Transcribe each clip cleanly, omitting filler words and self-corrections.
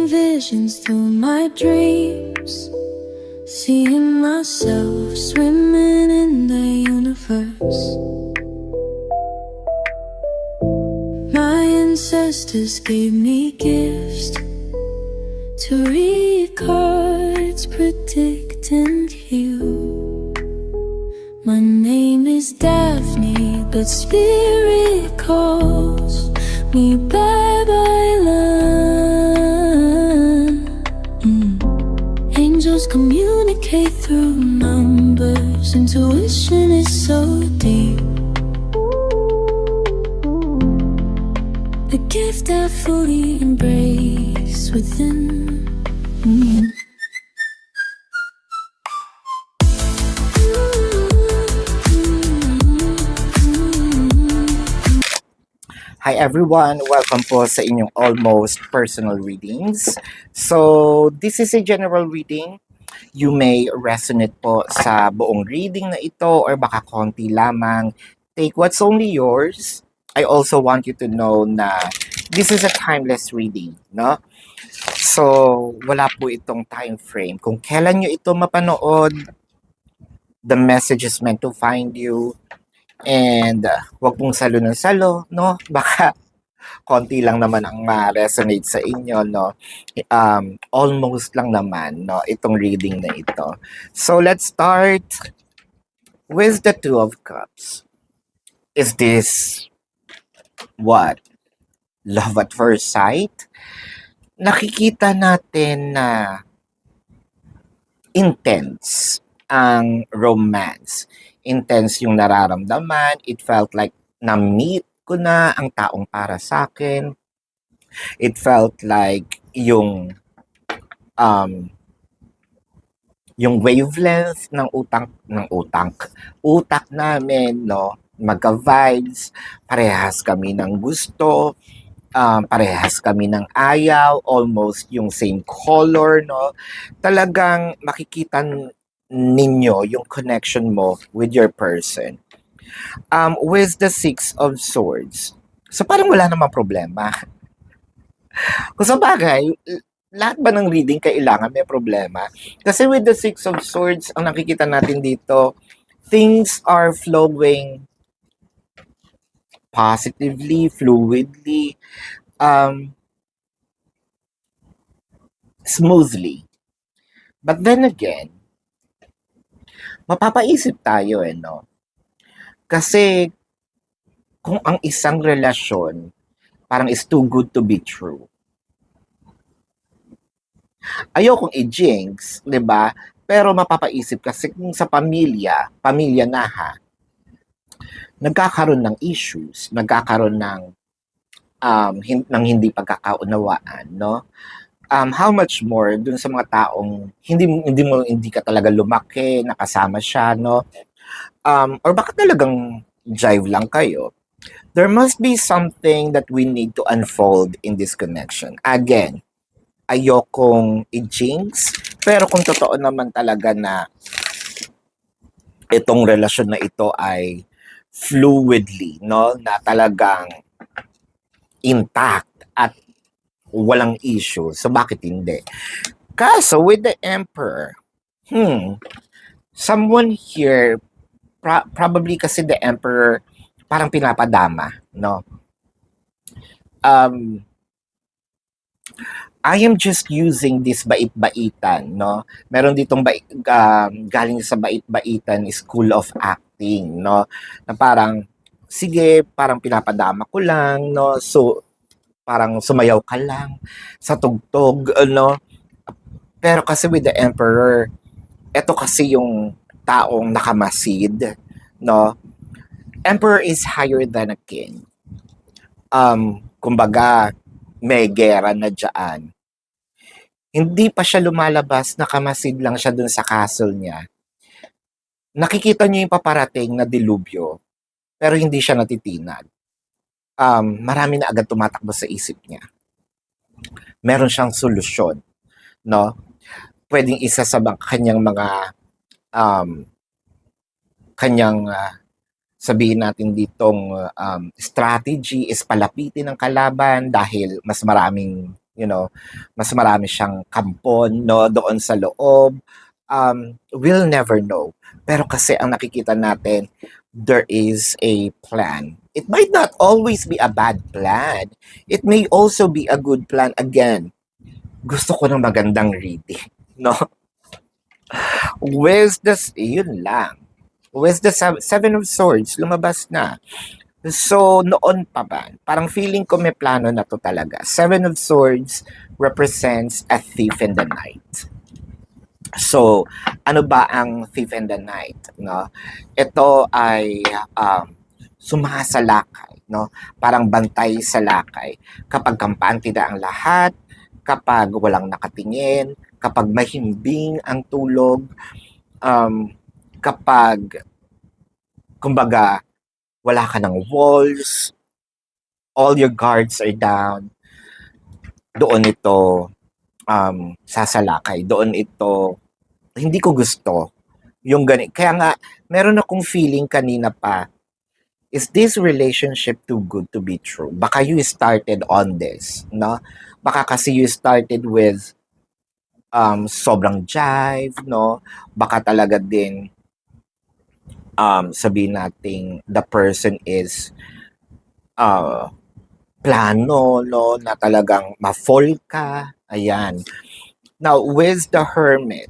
visions through my dreams, seeing myself swimming in the universe. My ancestors gave me gifts to read cards, predict and heal. My name is Daphne, but spirit calls me Babylon. Angels communicate through numbers. Intuition is so deep. The gift I fully embrace within. Hi everyone! Welcome po sa inyong almost personal readings. So, this is a general reading. You may resonate po sa buong reading na ito or baka konti lamang. Take what's only yours. I also want you to know na this is a timeless reading, no? So, wala po itong time frame. Kung kailan nyo ito mapanood, the message is meant to find you. And wag pong salo ng salo, no? Baka konti lang naman ang ma-resonate sa inyo, no? Almost lang naman, no? Itong reading na ito. So, let's start with the Two of Cups. Is this what? Love at first sight? Nakikita natin na intense ang romance. Intense yung nararamdaman. It felt like na-meet ko na ang taong para sa akin. It felt like yung wavelength ng utak namin, no, magka-vibes, parehas kami ng gusto, parehas kami ng ayaw, almost yung same color, no. Talagang makikita ninyo yung connection mo with your person. With the Six of Swords. So parang wala namang problema. Kung sa bagay, lahat ba ng reading kailangan may problema? Kasi with the Six of Swords, ang nakikita natin dito, things are flowing positively, fluidly, smoothly. But then again, mapapaisip tayo, no? Kasi kung ang isang relasyon parang is too good to be true. Ayokong i-jinx, 'di ba? Pero mapapaisip kasi kung sa pamilya na ha, nagkakaroon ng issues, nagkakaroon ng hindi pagkakaunawaan, no? How much more dun sa mga taong hindi ka talaga lumaki, nakasama siya, no? Or baka talagang jive lang kayo. There must be something that we need to unfold in this connection. Again, ayokong i-jinx, pero kung totoo naman talaga na itong relasyon na ito ay fluidly, no, na talagang intact at walang issue, so bakit hindi? Kaso with the Emperor, someone here, probably kasi the Emperor parang pinapadama, no? I am just using this bait-baitan, no? Meron ditong galing sa bait-baitan School of Acting, no? Na parang, sige, parang pinapadama ko lang, no? So, parang sumayaw ka lang sa tugtog, no? Pero kasi with the Emperor, eto kasi yung taong nakamasid, no? Emperor is higher than a king. Kumbaga, may gera na dyan. Hindi pa siya lumalabas, nakamasid lang siya dun sa castle niya. Nakikita niyo yung paparating na dilubyo, pero hindi siya natitinag. Marami na agad tumatakbo sa isip niya. Meron siyang solusyon, no? Pwedeng isa sa kanyang mga sabihin natin ditong strategy is palapitin ng kalaban dahil mas maraming mas marami siyang kampon, no, doon sa loob. We'll never know. Pero kasi ang nakikita natin, there is a plan. It might not always be a bad plan. It may also be a good plan. Again, gusto ko ng magandang reading, no? Yun lang. With the Seven of Swords, lumabas na. So, noon pa ba? Parang feeling ko may plano na to talaga. Seven of Swords represents a thief in the night. So, ano ba ang thief in the night? No? Ito ay sumasalakay. No? Parang bantay sa lakay. Kapag kampante na ang lahat, kapag walang nakatingin, kapag mahimbing ang tulog, kapag, kumbaga, wala ka ng walls, all your guards are down, doon ito sasalakay. Doon ito, hindi ko gusto yung ganit. Kaya nga, meron akong feeling kanina pa, is this relationship too good to be true? Baka you started on this, no? Baka kasi you started with sobrang jive, no? Baka talaga din sabihin nating the person is plano, no? Na talagang ma-fall ka. Ayan. Now, with the Hermit,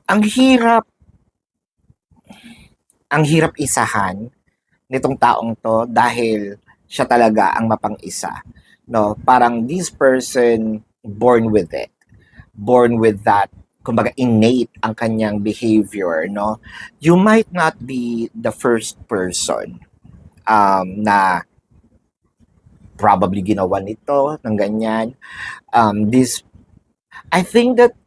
ang hirap isahan nitong taong to dahil siya talaga ang mapang-isa. No? Parang this person born with it. Born with that, kumbaga innate ang kanyang behavior, no? You might not be the first person na probably ginawa nito ng ganyan. I think that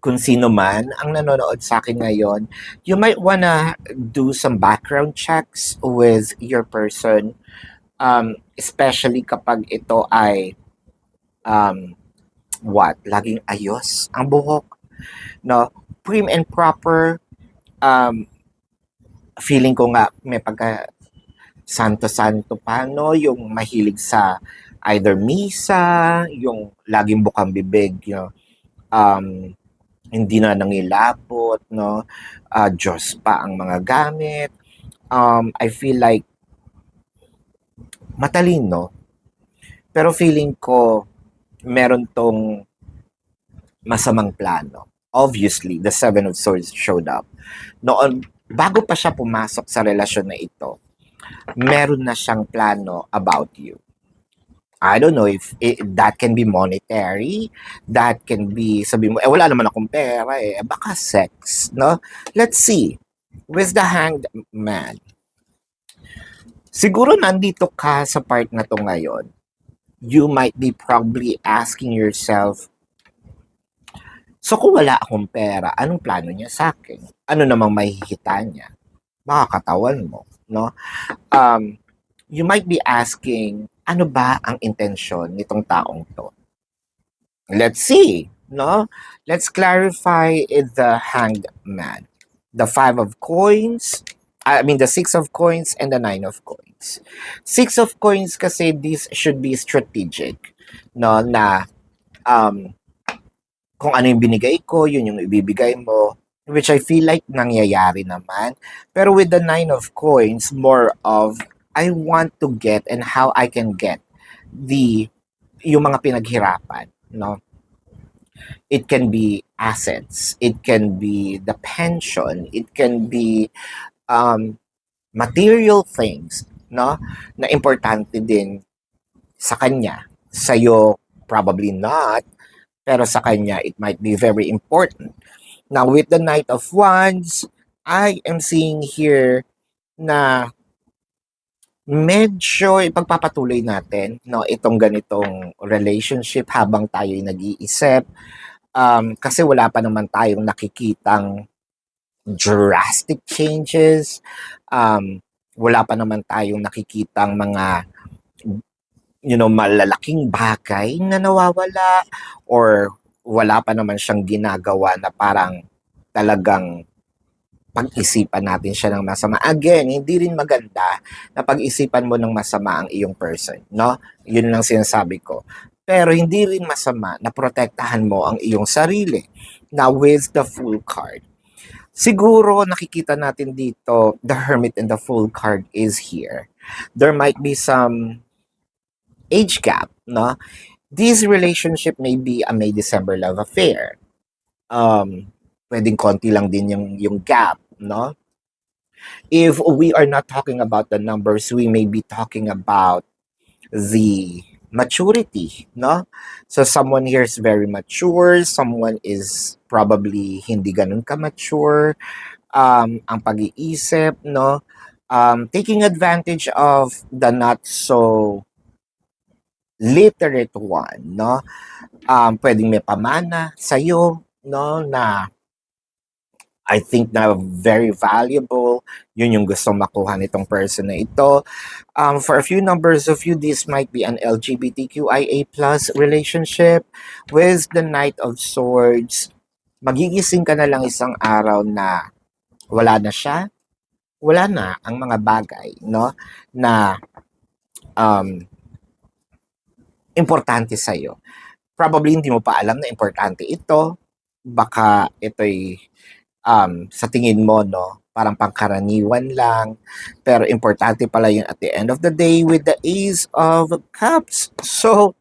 kung sino man ang nanonood sa akin ngayon, you might wanna do some background checks with your person, especially kapag ito ay laging ayos ang buhok, no? Prim and proper, feeling ko nga may pagka santo-santo pa, no? Yung mahilig sa either misa, yung laging bukang bibig, hindi na nangilabot, no? Diyos pa ang mga gamit. I feel like matalino, pero feeling ko meron tong masamang plano. Obviously, the Seven of Swords showed up. Noon, bago pa siya pumasok sa relasyon na ito, meron na siyang plano about you. I don't know if that can be monetary, that can be, sabi mo, wala naman akong pera, baka sex, no? Let's see. With the Hanged Man, siguro nandito ka sa part na to ngayon, you might be probably asking yourself, so kung wala akong pera, anong plano niya sa akin? Ano namang mahihita niya? Baka katawan mo, no? You might be asking, ano ba ang intensyon nitong taong to? Let's see, no? Let's clarify the Hanged Man. The the Six of Coins and the Nine of Coins. Six of Coins kasi this should be strategic, no? Na kung ano yung binigay ko, yun yung ibibigay mo, which I feel like nangyayari naman. Pero with the Nine of Coins, more of I want to get and how I can get yung mga pinaghirapan, no? It can be assets, it can be the pension, it can be material things, no? Na importante din sa kanya. Sa'yo, probably not, pero sa kanya, it might be very important. Now, with the Knight of Wands, I am seeing here na medyo ipagpapatuloy natin, no, itong ganitong relationship habang tayo'y nag-iisip. Kasi wala pa naman tayong nakikitang drastic changes. Wala pa naman tayong nakikitang mga malalaking bagay na nawawala, or wala pa naman siyang ginagawa na parang talagang pag-isipan natin siya ng masama. Again, hindi rin maganda na pag-isipan mo ng masama ang iyong person, no? Yun lang sinasabi ko. Pero hindi rin masama na protektahan mo ang iyong sarili. Now with the Fool card. Siguro nakikita natin dito, the Hermit and the Fool card is here. There might be some age gap, no? This relationship may be a May-December love affair. Pwedeng konti lang din yung gap, no? If we are not talking about the numbers, we may be talking about the maturity, no? So someone here is very mature, someone is probably hindi ganun ka-mature, ang pag-iisip, no? Taking advantage of the not so literate one, no? Pwedeng may pamana sa'yo, no? Na I think na very valuable. Yun yung gusto makuha nitong person na ito. For a few numbers of you, this might be an LGBTQIA plus relationship with the Knight of Swords. Magigising ka na lang isang araw na wala na siya. Wala na ang mga bagay, no? Na importante sa'yo. Probably hindi mo pa alam na importante ito. Baka ito'y sa tingin mo, no, parang pangkaraniwan lang. Pero importante pala yun at the end of the day with the Ace of Cups. So,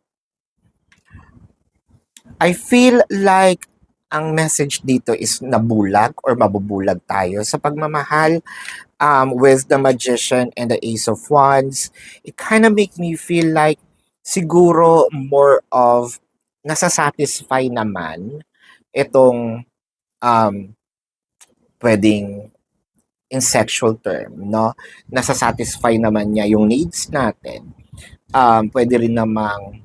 I feel like ang message dito is nabulag or mabubulag tayo sa pagmamahal with the Magician and the Ace of Wands. It kind of makes me feel like siguro more of nasasatisfy naman itong pwedeng in sexual term, no? Nasasatisfy naman niya yung needs natin. Pwede rin namang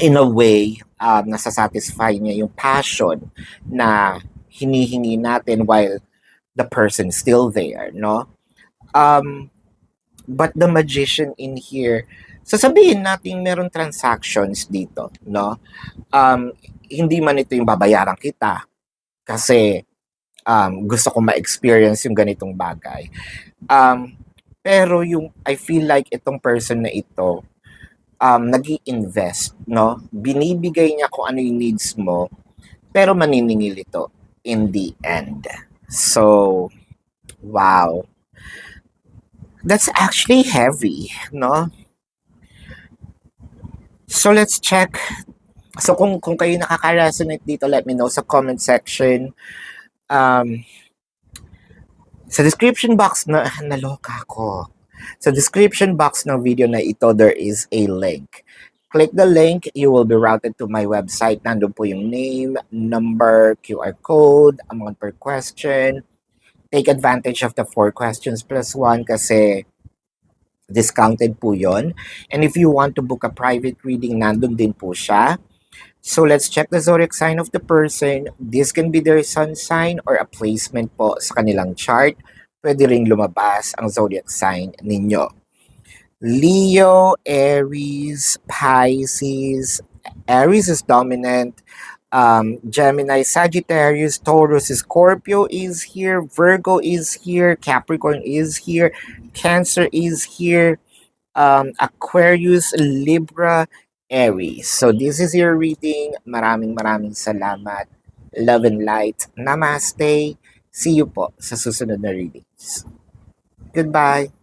in a way, nasasatisfy niya yung passion na hinihingi natin while the person still there, no? But the Magician in here, sasabihin natin meron transactions dito, no? Hindi man ito yung babayaran kita kasi gusto ko ma-experience yung ganitong bagay. Pero yung I feel like itong person na ito nag-i-invest, no? Binibigay niya kung ano yung needs mo, pero maniningil ito in the end. So, wow. That's actually heavy, no? So, let's check. So, kung kayo nakaka-resonate dito, let me know sa comment section. Sa description box na naloka ako. Sa description box ng video na ito, there is a link. Click the link, you will be routed to my website. Nandun po yung name, number, QR code, amount per question. Take advantage of the 4 questions plus 1 kasi discounted po yon. And if you want to book a private reading, nandun din po siya. So let's check the zodiac sign of the person. This can be their sun sign or a placement po sa kanilang chart. Pwede ring lumabas ang zodiac sign ninyo. Leo, Aries, Pisces. Aries is dominant. Gemini, Sagittarius, Taurus, Scorpio is here. Virgo is here. Capricorn is here. Cancer is here. Aquarius, Libra, Aries. So this is your reading. Maraming salamat. Love and light. Namaste. See you po sa susunod na readings. Goodbye.